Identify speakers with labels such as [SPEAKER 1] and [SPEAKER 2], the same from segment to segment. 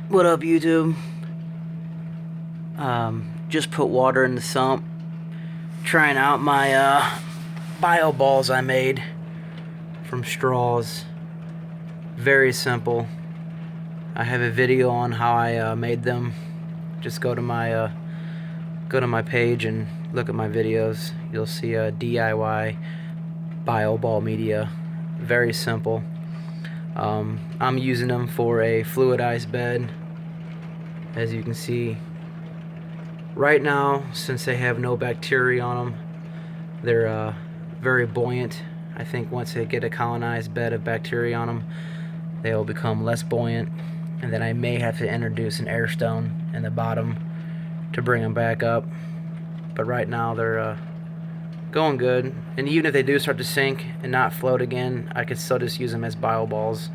[SPEAKER 1] What up, YouTube? Just put water in the sump. Trying out my bio balls I made from straws. Very simple. I have a video on how I made them. Just go to my page and look at my videos. You'll see a D.I.Y. bio ball media. Very simple. I'm using them for a fluidized bed. As you can see, right now, since they have no bacteria on them, they're very buoyant. I think once they get a colonized bed of bacteria on them, they'll become less buoyant, and then I may have to introduce an air stone in the bottom to bring them back up. But right now they're going good, and even if they do start to sink and not float again, I could still just use them as bio balls.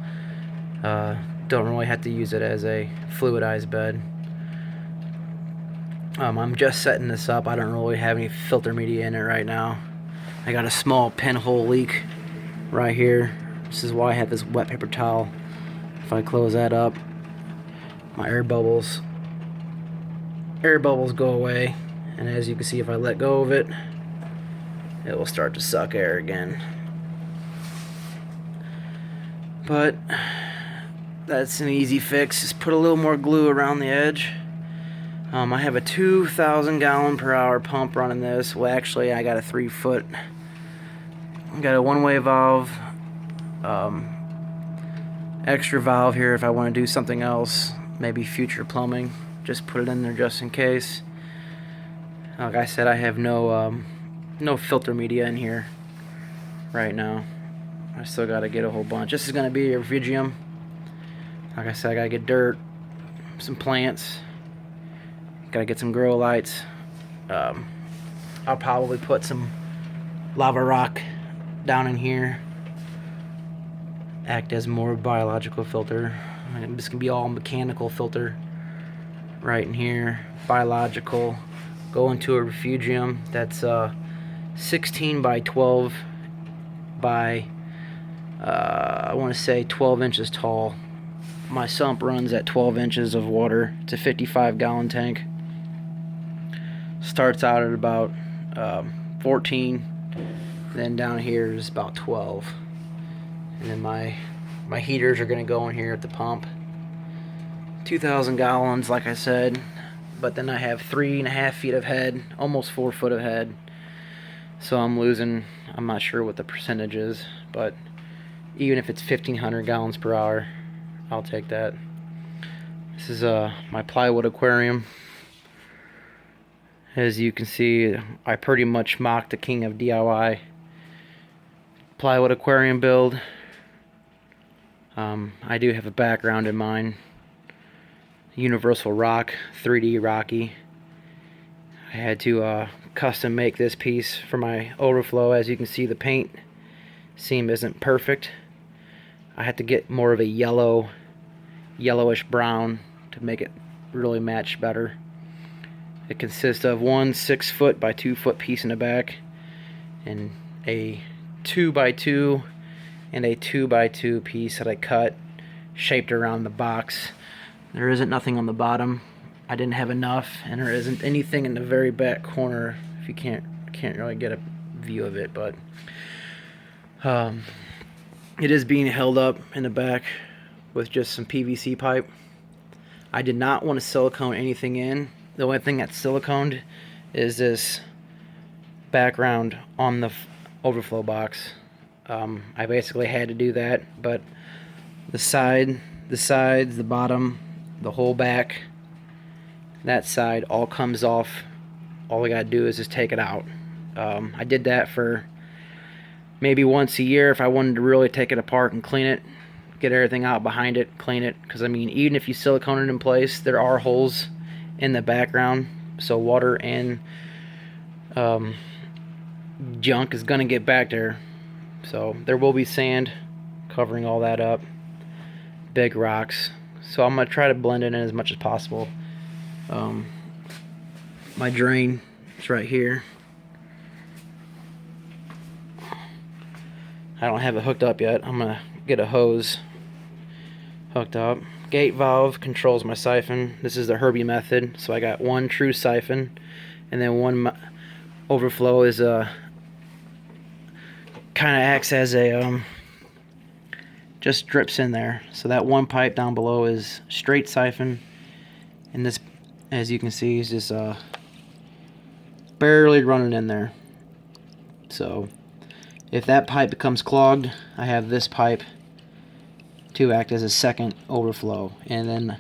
[SPEAKER 1] Don't really have to use it as a fluidized bed. I'm just setting this up. I don't really have any filter media in it right now. I got a small pinhole leak right here. This is why I have this wet paper towel. If I close that up, my air bubbles go away, and as you can see, if I let go of it, it will start to suck air again. But that's an easy fix. Just put a little more glue around the edge. I have a 2,000 gallon per hour pump running this. Well, actually, I got a 3-foot. I got a one-way valve, extra valve here if I want to do something else, maybe future plumbing. Just put it in there just in case. Like I said, I have no filter media in here right now. I still got to get a whole bunch. This is going to be a refugium. Like I said, I got to get dirt, some plants. Gotta get some grow lights. I'll probably put some lava rock down in here. Act as more biological filter. This can be all mechanical filter right in here. Biological. Go into a refugium that's 16 by 12 by I want to say 12 inches tall. My sump runs at 12 inches of water. It's a 55-gallon tank. Starts out at about 14, then down here is about 12, and then my heaters are going to go in here at the pump. 2,000 gallons, like I said, but then I have 3.5 feet of head, almost 4 foot of head, so I'm losing, I'm not sure what the percentage is, but even if it's 1,500 gallons per hour, I'll take that. This is my plywood aquarium. As you can see, I pretty much mocked the king of D.I.Y. plywood aquarium build. I do have a background in mine. Universal rock, 3D Rocky. I had to custom make this piece for my overflow. As you can see, the paint seam isn't perfect. I had to get more of a yellowish brown to make it really match better. It consists of one 6-foot by 2-foot piece in the back, and a 2x2 and a 2x2 piece that I cut, shaped around the box. There isn't nothing on the bottom. I didn't have enough, and there isn't anything in the very back corner. If you can't really get a view of it, but it is being held up in the back with just some PVC pipe. I did not want to silicone anything in. The only thing that's siliconed is this background on the overflow box. I basically had to do that, but the sides, the bottom, the whole back, that side all comes off. All I gotta do is just take it out. I did that for maybe once a year if I wanted to really take it apart and clean it, get everything out behind it, clean it, because I mean, even if you silicone it in place, there are holes in the background, so water and junk is gonna get back there. So there will be sand covering all that up, big rocks, so I'm gonna try to blend it in as much as possible. My drain is right here. I don't have it hooked up yet. I'm gonna get a hose hooked up. Gate valve controls my siphon. This is the Herbie method, so I got one true siphon, and then one overflow is kind of acts as a just drips in there. So that one pipe down below is straight siphon, and this, as you can see, is just barely running in there. So if that pipe becomes clogged, I have this pipe to act as a second overflow. And then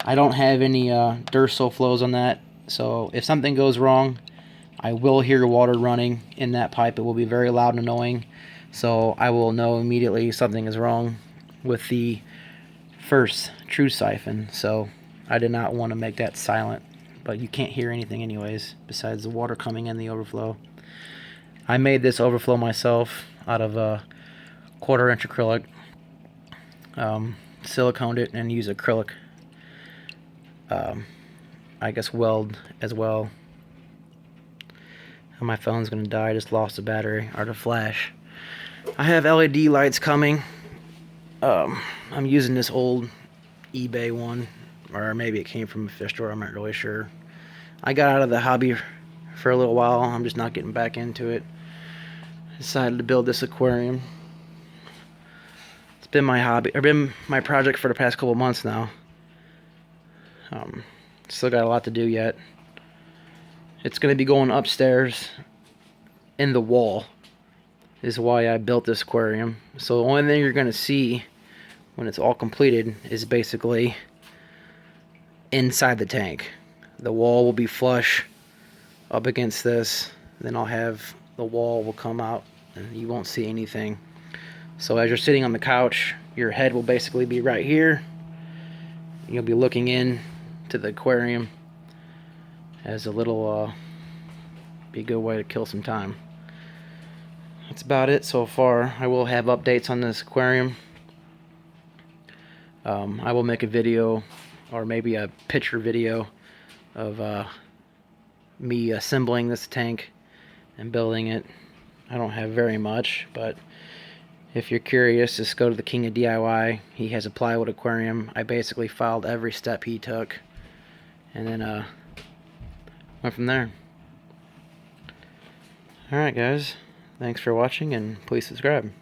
[SPEAKER 1] I don't have any Durso flows on that, so if something goes wrong, I will hear water running in that pipe. It will be very loud and annoying, so I will know immediately something is wrong with the first true siphon. So I did not want to make that silent, but you can't hear anything anyways besides the water coming in the overflow. I made this overflow myself out of a 1/4-inch acrylic. Siliconed it and used acrylic, I guess, weld as well. And my phone's gonna die. I just lost the battery or the flash. I have LED lights coming. I'm using this old eBay one, or maybe it came from a fish store, I'm not really sure. I got out of the hobby for a little while. I'm just not getting back into it. Decided to build this aquarium. It's been my hobby, or been my project for the past couple months now. Still got a lot to do yet. It's going to be going upstairs in the wall, is why I built this aquarium. So the only thing you're going to see when it's all completed is basically inside the tank. The wall will be flush up against this. Then I'll have the wall will come out and you won't see anything. So as you're sitting on the couch, your head will basically be right here. You'll be looking in to the aquarium as a little be a good way to kill some time. That's about it so far. I will have updates on this aquarium. I will make a video, or maybe a picture video, of me assembling this tank and building it. I don't have very much, but if you're curious, just go to the King of D.I.Y. He has a plywood aquarium. I basically followed every step he took, and then went from there. Alright guys, thanks for watching, and please subscribe.